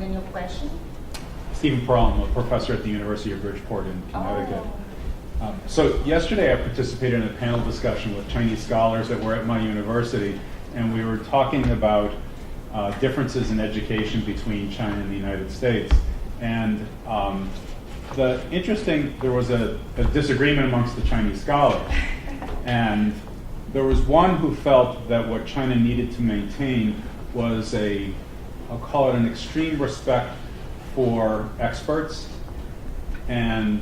And your question? Stephen Pearl, I'm a professor at the University of Bridgeport in Connecticut. So yesterday I participated in a panel discussion with Chinese scholars that were at my university, and we were talking about differences in education between China and the United States. And there was a disagreement amongst the Chinese scholars. And there was one who felt that what China needed to maintain was I'll call it an extreme respect for experts, and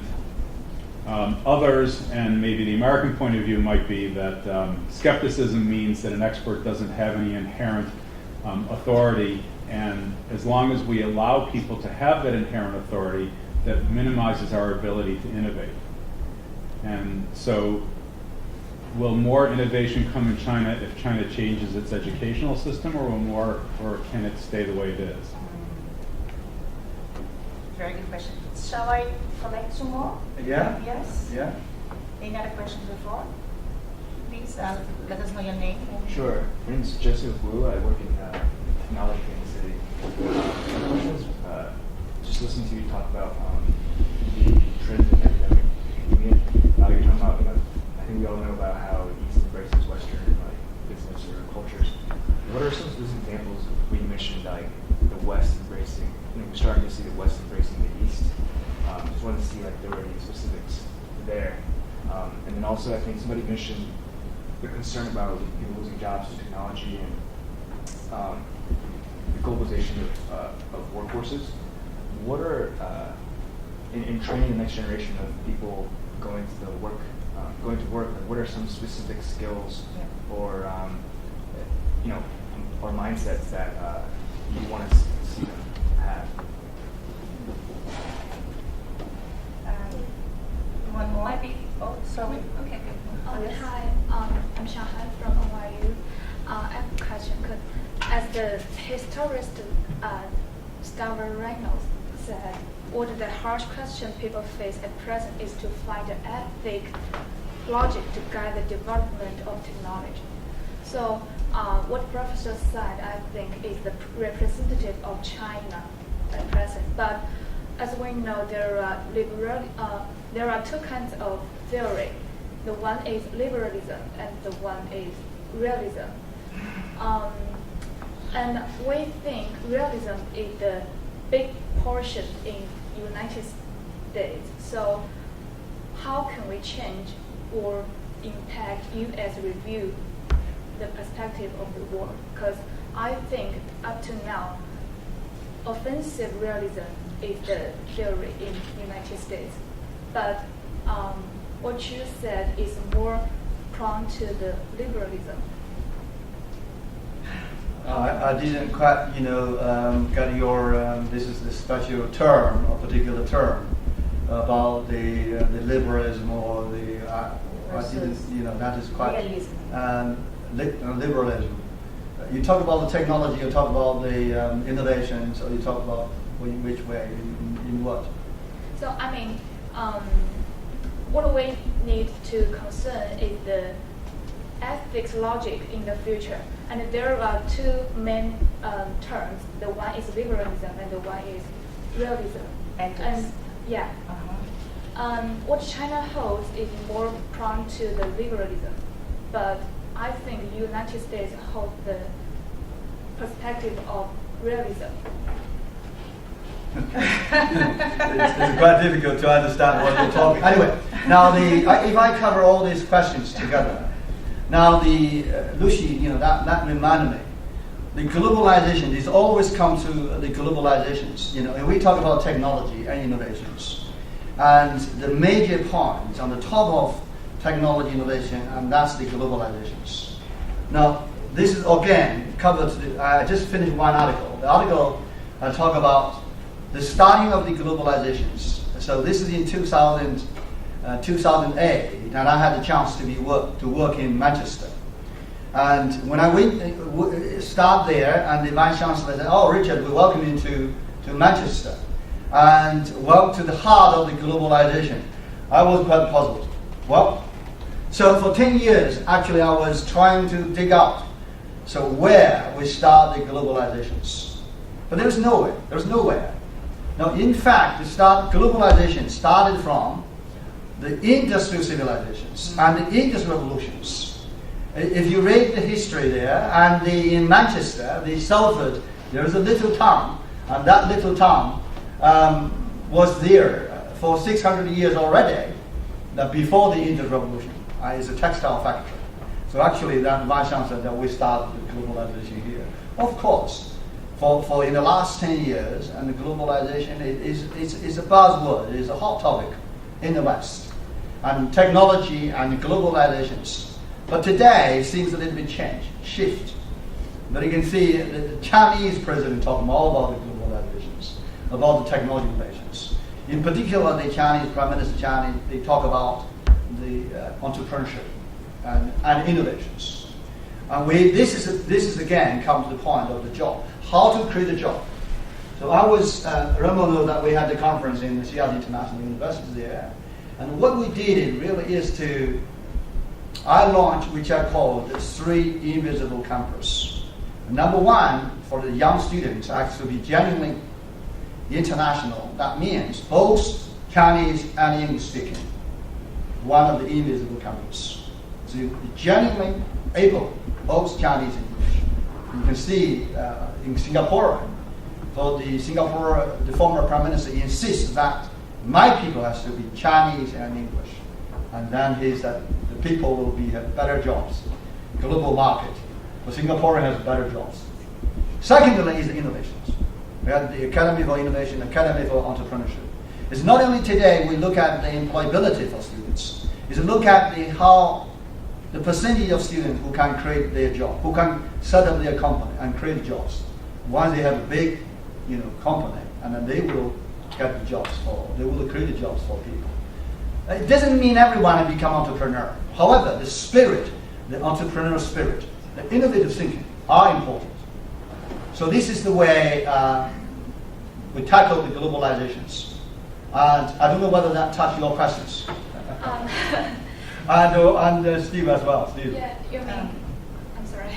others, and maybe the American point of view might be that skepticism means that an expert doesn't have any inherent authority, and as long as we allow people to have that inherent authority, that minimizes our ability to innovate. And so, will more innovation come in China if China changes its educational system, or can it stay the way it is? Very good question. Shall I collect some more? Yeah. Yes? Yeah. Any other questions before? Please let us know your name. Sure. My name is Joseph Wu. I work in technology in the city. My question is, just listening to you talk about the trends in academic union. You're talking about, I think we all know about how East embraces Western business or cultures. What are some specific examples where you mentioned the West embracing? We're starting to see the West embracing the East. Just wanted to see if there were any specifics there. And then also, I think somebody mentioned the concern about people losing jobs to technology and the globalization of workforces. What are in training the next generation of people going to work? What are some specific skills or or mindsets that you want to see them have? One more? Oh, sorry. Okay, good. Yes. Hi, I'm Shanghai from NYU. I have a question. As the historist Stavro Reynolds said, one of the harsh questions people face at present is to find the ethic logic to guide the development of technology. So what Professor said, I think, is the representative of China at present. But as we know, there are two kinds of theory. The one is liberalism, and the one is realism. And we think realism is the big portion in United States. So how can we change or impact U.S. review the perspective of the world? Because I think up to now, offensive realism is the theory in United States. But what you said is more prone to the liberalism. I didn't quite, get your. This is the special term, or particular term, about the liberalism or the. I didn't, that is quite. Realism. Liberalism. You talk about the technology. You talk about the innovation. So you talk about which way, in what? So I mean, what we need to concern is the ethics logic in the future. And there are two main terms. The one is liberalism and the one is realism. Ethics. And yeah. What China holds is more prone to the liberalism. But I think the United States holds the perspective of realism. It's quite difficult to understand what you're talking. Anyway, now if I cover all these questions together, now Lucy, that reminded me. The globalization is always come to the globalizations. And we talk about technology and innovations, and the major point on the top of technology innovation, and that's the globalizations. Now, this is again covered. I just finished one article. The article talk about the starting of the globalizations. So this is in 2008, and I had the chance to work in Manchester. And when I start there, and the Vice Chancellor said, "Oh, Richard, we welcome you to Manchester, and welcome to the heart of the globalization." I was quite puzzled. Well, so for 10 years, actually, I was trying to dig out, so where we start the globalizations. But there's nowhere. Now, in fact, globalization started from the industrial civilizations and the industrial revolutions. If you read the history there, and in Manchester, the Salford, there's a little town, and that little town was there for 600 years already, before the industrial revolution. It's a textile factory. So actually, that Vice Chancellor that we started the globalization here. Of course, for in the last 10 years, and the globalization is a buzzword, it is a hot topic in the West, and technology and globalizations. But today, it seems a little bit shift. But you can see the Chinese president talking all about the globalizations, about the technology innovations. In particular, the Chinese Prime Minister, they talk about the entrepreneurship and innovations. And this is again come to the point of the job. How to create a job. So I was, remember that we had the conference in the Seattle International University there. And what we did really is I launched, which I call the 3 invisible campus. Number 1, for the young students, actually be genuinely international. That means both Chinese and English speaking. One of the invisible campus. So you genuinely able both Chinese and English. You can see in Singapore, for the former Prime Minister insists that my people has to be Chinese and English. And then the people will have better jobs, global market. So Singapore has better jobs. Secondly is the innovations. We have the Academy for Innovation, Academy for Entrepreneurship. It's not only today we look at the employability for students, it's look at how the percentage of students who can create their job, who can set up their company and create jobs. Once they have a big, company, and then they will get the jobs they will create the jobs for people. It doesn't mean everyone will become entrepreneur. However, the spirit, the entrepreneurial spirit, the innovative thinking are important. So this is the way we tackle the globalizations. And I don't know whether that touched your questions. And Steve as well. Steve. Yeah, you mean, I'm sorry.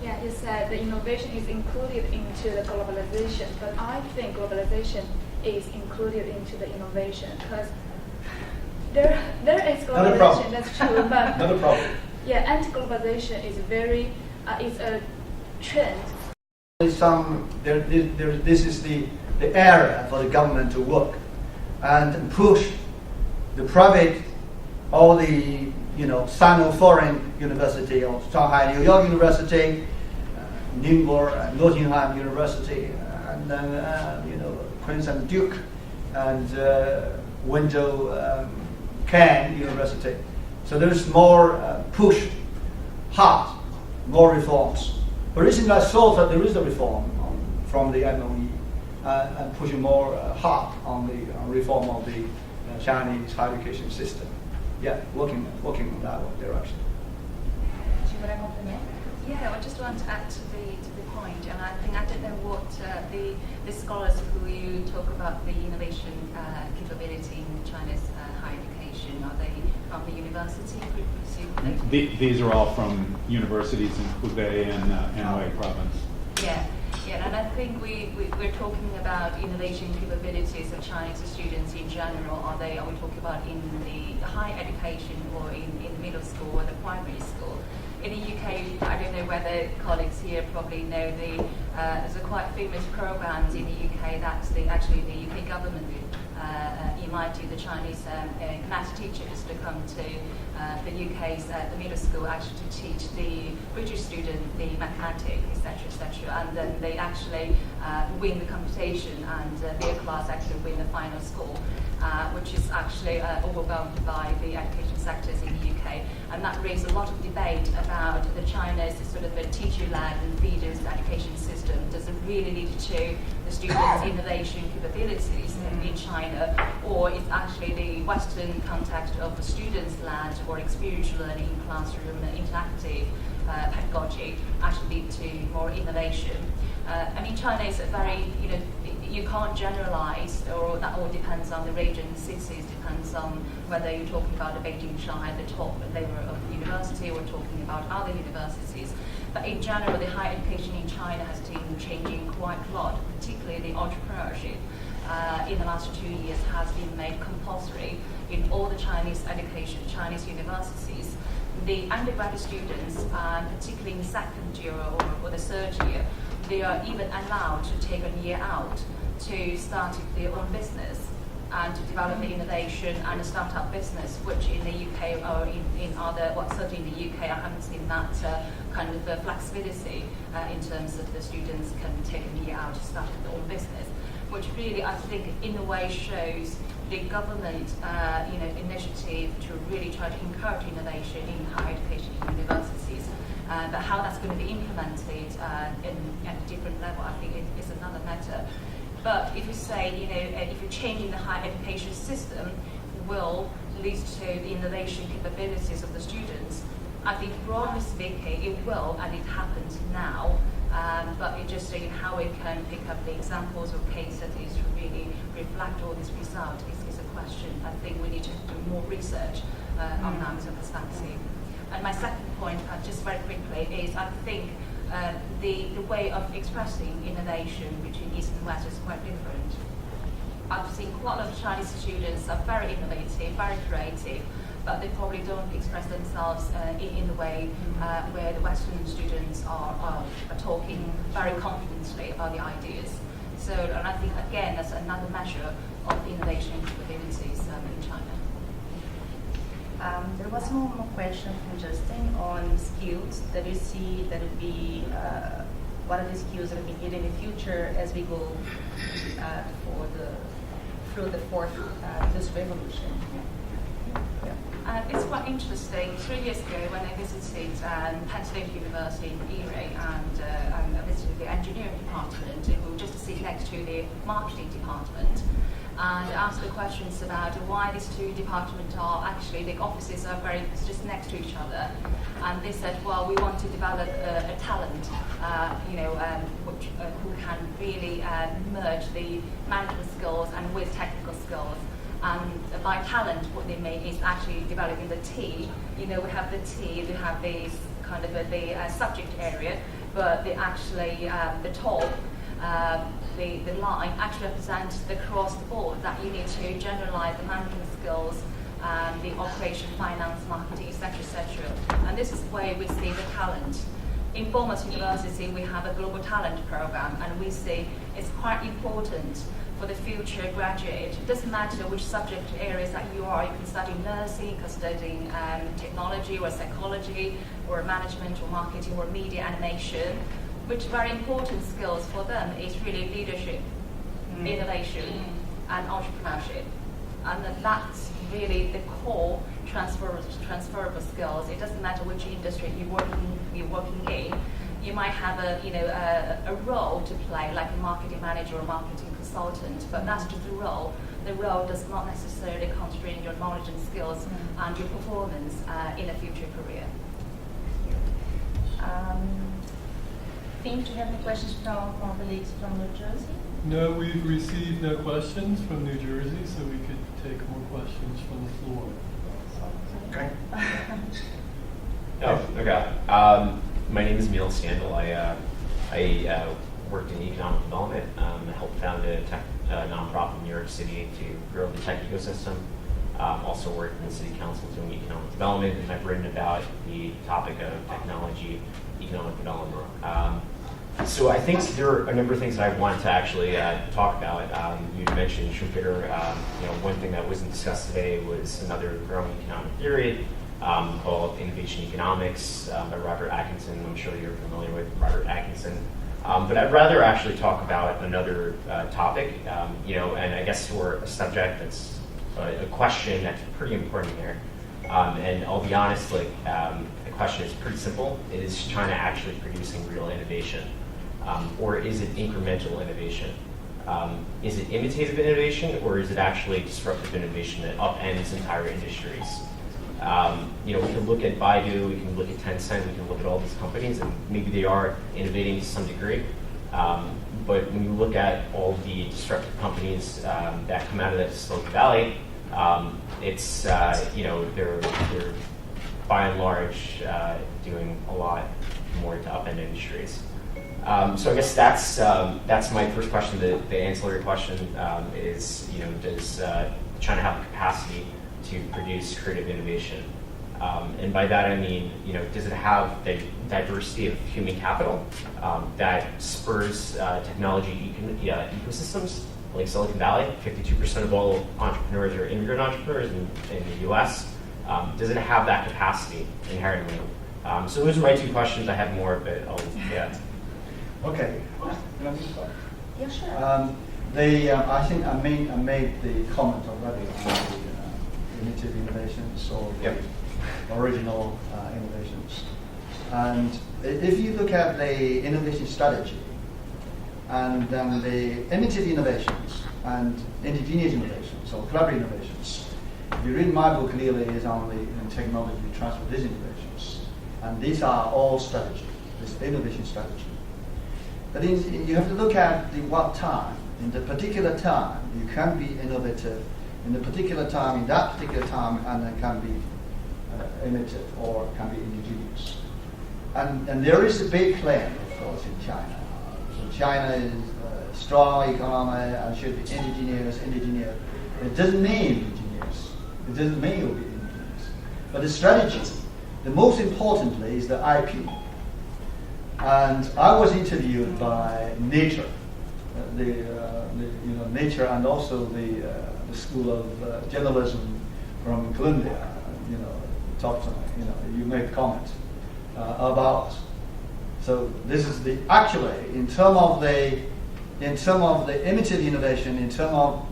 Yeah, you said the innovation is included into the globalization, but I think globalization is included into the innovation because there is globalization, that's true, but not a problem. Yeah, anti-globalization is it's a trend. This is the area for the government to work and push the private, all the Sino-foreign university of Shanghai, New York University, Ningbo, Nottingham University, and then Queen's and Duke, and Windsor, Cairn University. So there's more push hard, more reforms. But recently I saw that there is a reform from the MOE and pushing more hard on the reform of the Chinese higher education system. Yeah, working in that direction. Do you want to compliment? Yeah, I just want to add to the point, and I think I don't know what the scholars who you talk about the innovation capability in China's higher education, are they from the university? These are all from universities in Hubei and Anhui province. Yeah, and I think we're talking about innovation capabilities of Chinese students in general. Are we talking about in the higher education or in middle school or the primary school? In the UK, I don't know whether colleagues here probably know there's a quite famous programs in the UK that's the UK government invited the Chinese math teachers to come to the UK's the middle school actually to teach the British student the mathematics, etc., and then they actually win the competition and their class actually win the final score, which is actually overwhelmed by the education sectors in the UK, and that raised a lot of debate about the China's sort of a teacher-led and feeders education system. Does it really lead to the students' innovation capabilities in China, or is actually the Western context of the students-led or experiential learning in classroom interactive pedagogy actually lead to more innovation? China is a very, you can't generalize, or that all depends on the region, cities, depends on whether you're talking about the Beijing, Shanghai, the top layer of the university, or talking about other universities. But in general, the higher education in China has been changing quite a lot, particularly the entrepreneurship. In the last 2 years has been made compulsory in all the Chinese education, Chinese universities. The undergraduate students, particularly in the second year or the third year, they are even allowed to take a year out to start their own business and to develop the innovation and a startup business, which in the UK or in other, well, certainly in the UK, I haven't seen that kind of flexibility in terms of the students can take a year out to start their own business, which really, I think, in a way shows the government, initiative to really try to encourage innovation in higher education universities. But how that's going to be implemented at a different level, I think is another matter. But if you say, if you're changing the higher education system, will lead to the innovation capabilities of the students, I think broadly speaking, it will, and it happens now. But it just saying how we can pick up the examples or case studies to really reflect all these results is a question. I think we need to do more research on that perspective. And my second point, just very quickly, is I think the way of expressing innovation between East and West is quite different. I've seen quite a lot of Chinese students are very innovative, very creative, but they probably don't express themselves in the way where the Western students are talking very confidently about the ideas. So, and I think, again, that's another measure of innovation capabilities in China. There was one more question from Justin on skills that you see that would be, what are the skills that will be needed in the future as we go through the fourth industrial revolution. It's quite interesting. 3 years ago, when I visited Penn State University in Erie and I visited the engineering department, we were just sitting next to the marketing department, and asked the questions about why these two departments are actually, the offices are just next to each other. And they said, well, we want to develop a talent, who can really merge the management skills and with technical skills. And by talent, what they mean is actually developing the T. We have the T, we have this kind of the subject area, but they actually, the top, the line actually represents the cross the board that you need to generalize the management skills, the operation, finance, marketing, etc., etc. And this is where we see the talent. In Bournemouth University, we have a global talent program, and we see it's quite important for the future graduate. It doesn't matter which subject areas that you are. You can study nursing, you can study technology or psychology or management or marketing or media animation. Which very important skills for them is really leadership, innovation, and entrepreneurship. And that's really the core transferable skills. It doesn't matter which industry you're working in. You might have a role to play, like a marketing manager or marketing consultant, but that's just the role. The role does not necessarily constrain your knowledge and skills and your performance in a future career. Think, do you have any questions from our colleagues from New Jersey? No, we've received no questions from New Jersey, so we could take more questions from the floor. Okay. Okay. My name is Neil Scandal. I worked in economic development. I helped found a tech nonprofit in New York City to grow the tech ecosystem. Also worked in the city council doing economic development, and I've written about the topic of technology, economic development. So I think there are a number of things that I wanted to actually talk about. You mentioned Schumpeter. One thing that wasn't discussed today was another growing economic theory called innovation economics by Robert Atkinson. I'm sure you're familiar with Robert Atkinson. But I'd rather actually talk about another topic, and I guess for a subject that's a question that's pretty important here. And I'll be honest, the question is pretty simple. Is China actually producing real innovation? Or is it incremental innovation? Is it imitative innovation, or is it actually disruptive innovation that upends entire industries? We can look at Baidu, we can look at Tencent, we can look at all these companies, and maybe they are innovating to some degree. But when you look at all the disruptive companies that come out of the Silicon Valley, it's they're by and large doing a lot more into up-end industries. So I guess that's my first question. The ancillary question is, does China have the capacity to produce creative innovation? And by that I mean, does it have the diversity of human capital that spurs technology ecosystems like Silicon Valley? 52% of all entrepreneurs are immigrant entrepreneurs in the U.S. Does it have that capacity inherently? So those are my two questions. I have more, but yeah. Okay. Can I start? Yeah, sure. I think I made the comment already on the innovative innovations or the original innovations. And if you look at the innovation strategy and then the innovative innovations and indigenous innovations or collaborative innovations, if you read my book clearly, is on the technology transfer these innovations. And these are all strategy, this innovation strategy. But you have to look at what time. In the particular time, you can be innovative. In the particular time, in that particular time, and it can be innovative or can be indigenous. And there is a big claim, of course, in China. So China is a strong economy and should be indigenous. It doesn't mean indigenous. It doesn't mean it will be indigenous. But the strategy, the most importantly, is the IP. And I was interviewed by Nature, Nature, and also the School of Journalism from Columbia. Talked to me. You make comments about us. So this is actually in terms of the innovative innovation, in terms of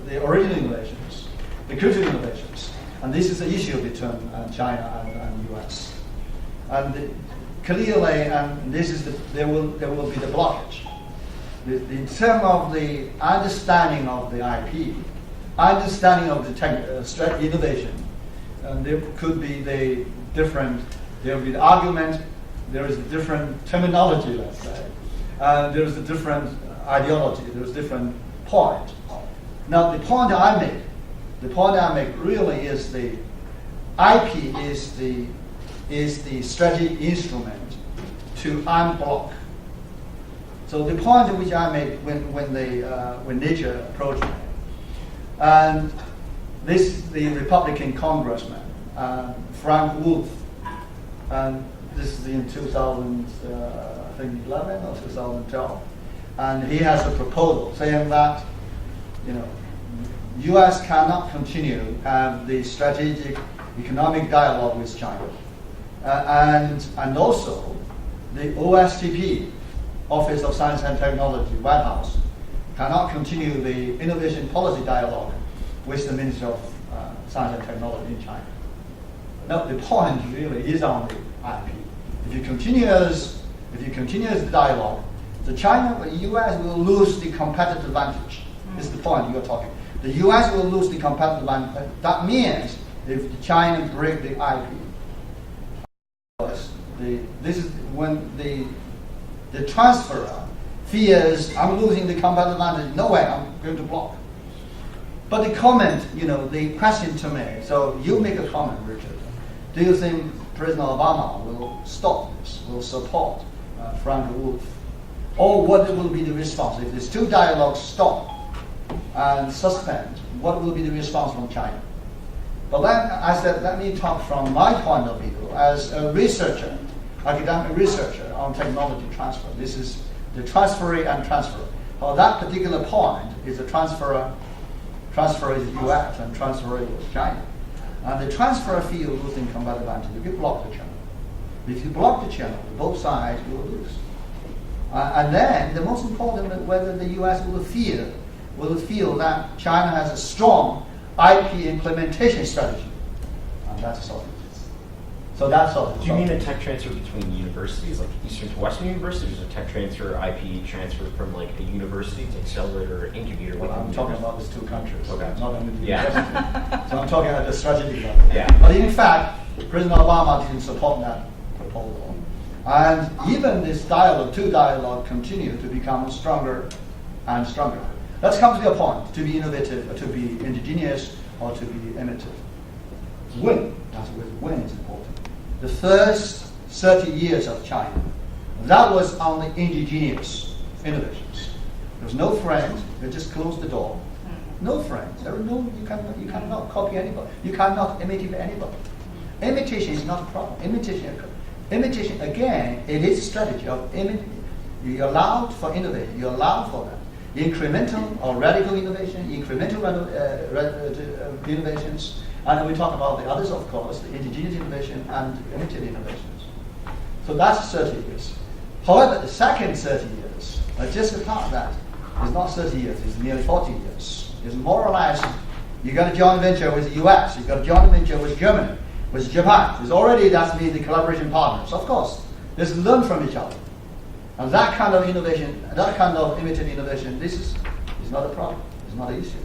the original innovations, the critical innovations, and this is the issue between China and US. And clearly, and this is there will be the blockage. In terms of the understanding of the IP, understanding of the innovation, and there could be there will be the argument, there is a different terminology, let's say, and there is a different ideology, there is a different point. Now, the point I make really is the IP is the strategic instrument to unblock. So the point which I made when Nature approached me, and the Republican congressman Frank Wolf, and this is in 2011 or 2012, and he has a proposal saying that U.S. cannot continue to have the strategic economic dialogue with China. And also the OSTP, Office of Science and Technology, White House, cannot continue the innovation policy dialogue with the Ministry of Science and Technology in China. Now the point really is on the IP. If you continue the dialogue, the U.S. will lose the competitive advantage. This is the point you're talking. The U.S. will lose the competitive advantage. That means if China break the IP, this is when the transferor fears I'm losing the competitive advantage. No way, I'm going to block. But the comment, the question to me. So you make a comment, Richard. Do you think President Obama will stop this? Will support Frank Wolf? Or what will be the response if these two dialogues stop and suspend? What will be the response from China? But then I said, let me talk from my point of view as a researcher, academic researcher on technology transfer. This is the transferee and transfer. That particular point is a transfer is U.S. and transfer is China. And the transfer field losing competitive advantage. If you block the channel, both sides will lose. And then the most important is whether the U.S. will feel that China has a strong IP implementation strategy. And that's all. So that's all. Do you mean a tech transfer between universities, like Eastern to Western universities, or tech transfer, IP transfer from like a university to accelerator or incubator? Well, I'm talking about these two countries. Okay. Not only the Yeah. university. So I'm talking at the strategic level. Yeah. But in fact, President Obama didn't support that proposal. And even this two dialogue continue to become stronger and stronger. Let's come to the point, to be innovative, to be indigenous, or to be innovative. Win. That's where win is important. The first 30 years of China. That was on the indigenous innovations. There was no friends. They just closed the door. No friends. There were no. You cannot copy anybody. You cannot imitate anybody. Imitation is not a problem. Imitation again. It is a strategy of imitation. You allowed for innovation. You allow for that. Incremental or radical innovation. Incremental innovations. And we talk about the others, of course, the indigenous innovation and imitative innovations. So that's 30 years. However, the second 30 years, just apart that, is not 30 years, it's nearly 40 years. It's more or less, you got a joint venture with the US, you got a joint venture with Germany, with Japan. There's already, that's means the collaboration partners. Of course, let's learn from each other. And that kind of innovation, that kind of imitative innovation, this is not a problem. It's not an issue.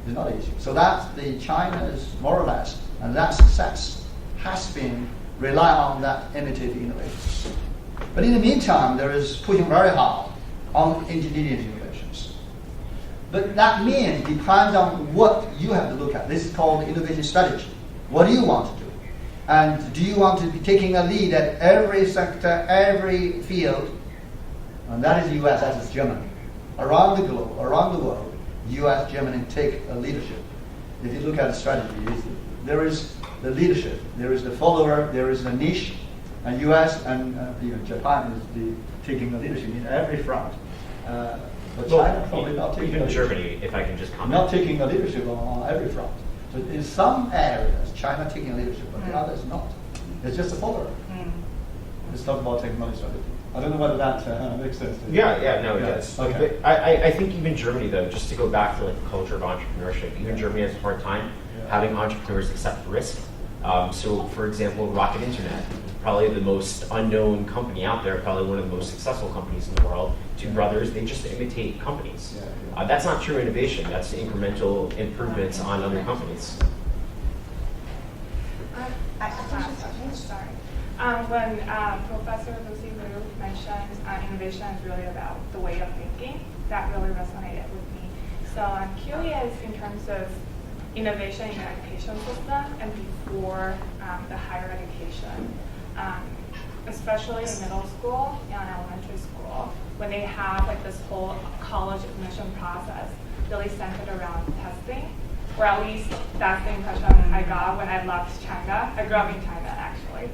It's not an issue. So that's the China's, more or less, and that success has been rely on that imitative innovation. But in the meantime, there is pushing very hard on indigenous innovations. But that means depends on what you have to look at. This is called the innovation strategy. What do you want to do? And do you want to be taking a lead at every sector, every field? And that is the US, that is Germany. Around the globe, around the world, US, Germany take a leadership. If you look at the strategy, there is the leadership, there is the follower, there is the niche, and US and even Japan is taking the leadership in every front. But China probably not taking even the Germany, if I can just comment. not taking the leadership on every front. So in some areas, China taking leadership, but the others not. It's just a follower. Let's talk about technology strategy. I don't know whether that makes sense to you. No, it does. Okay. But I think even Germany, though, just to go back to like the culture of entrepreneurship, even Germany has a hard time having entrepreneurs accept risk. So, for example, Rocket Internet, probably the most unknown company out there, probably one of the most successful companies in the world. Two brothers, they just imitate companies. That's not true innovation. That's incremental improvements on other companies. When Professor Lucy Liu mentioned innovation is really about the way of thinking, that really resonated with me. So I'm curious in terms of innovation in the education system and before the higher education, especially in middle school and elementary school, when they have like this whole college admission process really centered around testing, or at least that's the impression I got when I left China. I grew up in China, actually.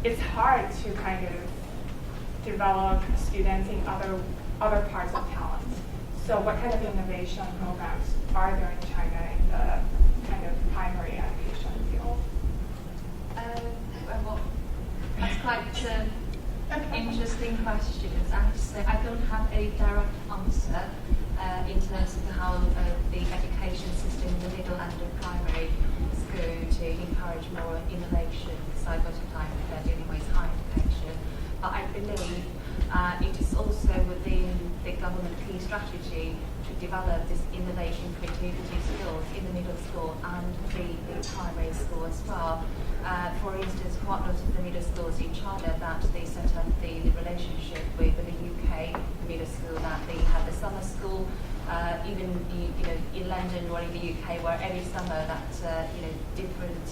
It's hard to kind of develop students in other parts of talent. So what kind of innovation programs are there in China in the kind of primary education field? Well, that's quite an interesting question. I have to say I don't have a direct answer in terms of how the education system in the middle and the primary is going to encourage more innovation, because I've got a time they're dealing with higher education. But I believe it is also within the government key strategy to develop this innovation creativity skills in the middle school and the primary school as well. For instance, quite a lot of the middle schools in China that they set up the relationship with the UK middle school, that they have the summer school, even in London or in the UK, where every summer that different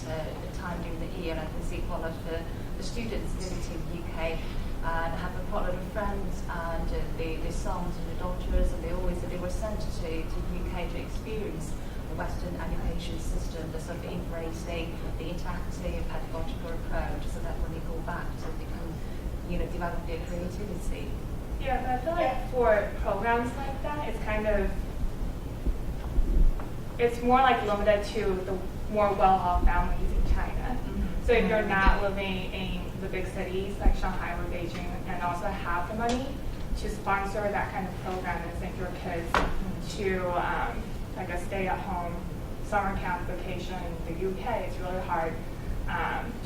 time during the year, I can see quite a lot of the students visiting the UK. And have quite a lot of friends and the sons and the daughters, and they were sent to the UK to experience the Western education system, the sort of embracing the interactive pedagogical approach, so that when they go back to become, develop their creativity. Yeah, but I feel like for programs like that, it's more like limited to the more well-off families in China. So if you're not living in the big cities like Shanghai or Beijing and also have the money to sponsor that kind of program and send your kids to like a stay-at-home summer camp vacation in the UK, it's really hard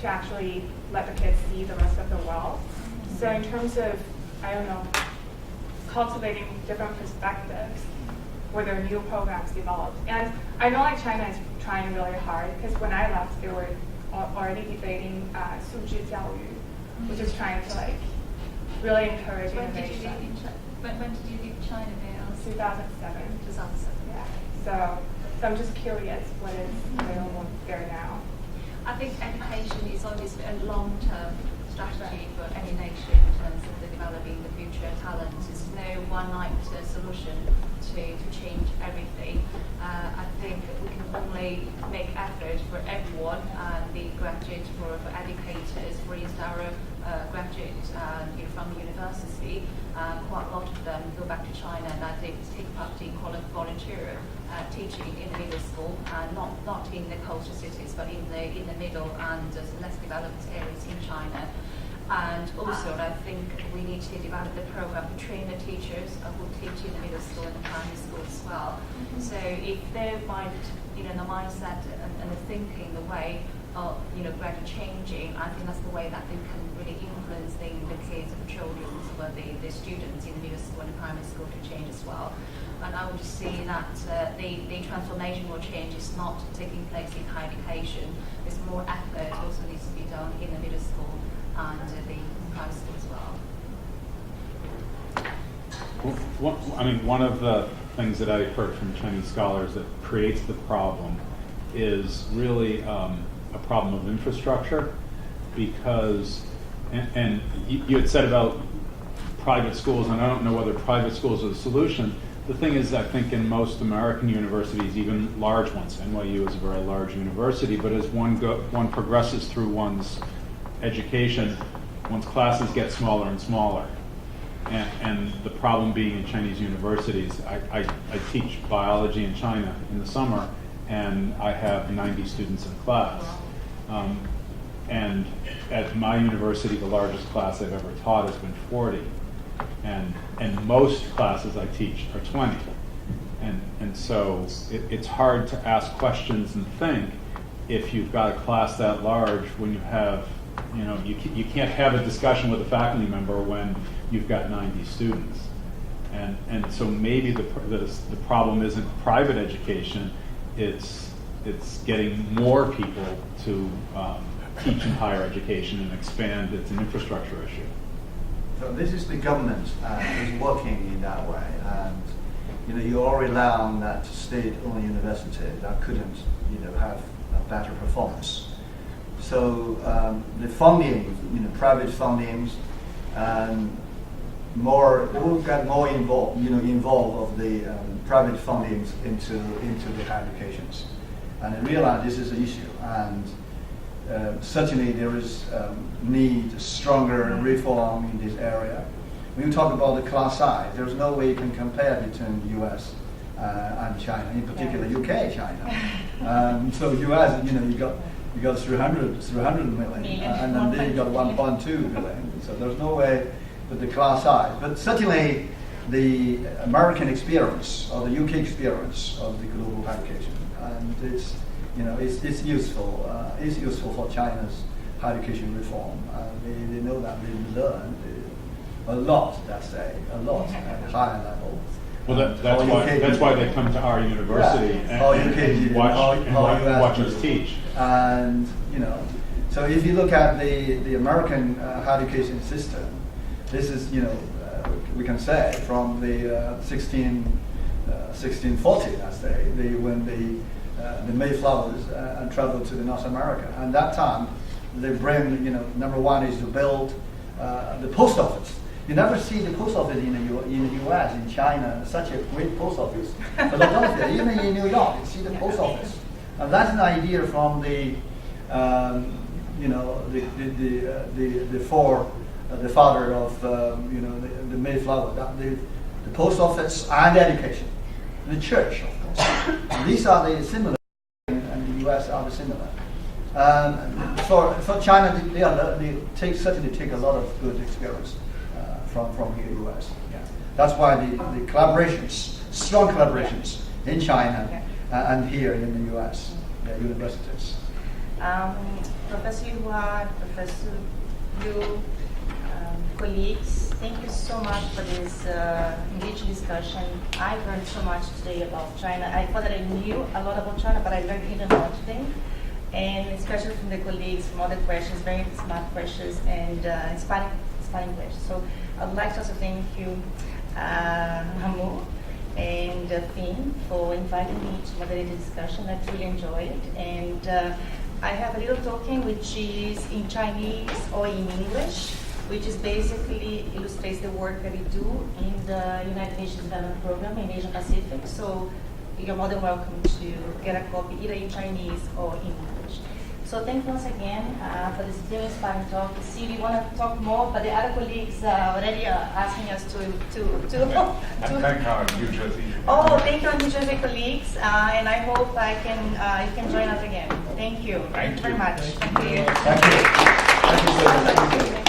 to actually let the kids see the rest of the world. So in terms of, cultivating different perspectives, were there new programs developed? And I know like China is trying really hard, because when I left, they were already debating 素质教育, which is trying to like really encourage innovation. When did you leave China, Bill? 2007. 2007. Yeah. So I'm just curious what is available there now. I think education is obviously a long-term strategy for any nation in terms of developing the future talents. There's no one-night solution to change everything. I think we can only make effort for everyone, the graduates, for educators. For instance, our graduates from university, quite a lot of them go back to China and they take part in volunteer teaching in the middle school, not in the coastal cities, but in the middle and less developed areas in China. And also, I think we need to develop the program to train the teachers who teach in the middle school and the primary school as well. So if they find, the mindset and the thinking, the way of, gradually changing, I think that's the way that they can really influence the kids, the children, or the students in the middle school and the primary school to change as well. And I would see that the transformation or change is not taking place in higher education. There's more effort also needs to be done in the middle school and the primary school as well. One of the things that I've heard from Chinese scholars that creates the problem is really a problem of infrastructure, because, and you had said about private schools, and I don't know whether private schools are the solution. The thing is, I think in most American universities, even large ones, NYU is a very large university, but as one progresses through one's education, one's classes get smaller and smaller. And the problem being in Chinese universities, I teach biology in China in the summer, and I have 90 students in class. And at my university, the largest class I've ever taught has been 40. And most classes I teach are 20. And so it's hard to ask questions and think if you've got a class that large when you have, you can't have a discussion with a faculty member when you've got 90 students. And so maybe the problem isn't private education, it's getting more people to teach in higher education and expand. It's an infrastructure issue. So this is the government is working in that way, and you all rely on that state-owned university that couldn't have a better performance. So the funding, private fundings, and we'll get more involved of the private fundings into the educations, and I realize this is an issue, and certainly there is need stronger reform in this area. When you talk about the class size, there's no way you can compare between the US and China, in particular UK, China. So US, you got 300 million, and then they got 1.2 billion. So there's no way with the class size. But certainly the American experience or the UK experience of the global education, and it's useful. It's useful for China's higher education reform. They know that they learned a lot. Let's say a lot at a higher level. Well, that's why they come to our university and watch us teach. And so if you look at the American higher education system, this is we can say from the 1640, let's say, when the Mayflowers traveled to the North America, and that time they bring number one is to build the post office. You never see the post office in the U.S., in China, such a great post office. Philadelphia, even in New York, you see the post office, and that's an idea from the father of the Mayflower, the post office and education, the church, of course. These are the similar, and the U.S. are the similar. For China, they certainly take a lot of good experience from the U.S. Yeah. That's why the collaborations, strong collaborations in China and here in the U.S. Universities. Professor Yuhua, Professor Liu, colleagues, thank you so much for this engaging discussion. I learned so much today about China. I thought that I knew a lot about China, but I learned even more today. And especially from the colleagues, from all the questions, very smart questions, and inspiring questions. So I'd like to also thank you, Hamu and Finn, for inviting me to moderate the discussion. I really enjoyed it. And I have a little token which is in Chinese or in English, which is basically illustrates the work that we do in the United Nations Development Program in Asia Pacific. So you're more than welcome to get a copy either in Chinese or in English. So thank you once again for this very inspiring talk. See, we want to talk more, but the other colleagues already are asking us to Thank our New Jersey. Oh, thank you, New Jersey colleagues, and I hope you can join us again. Thank you. Thank you very much. Thank you. Thank you. Thank you so much.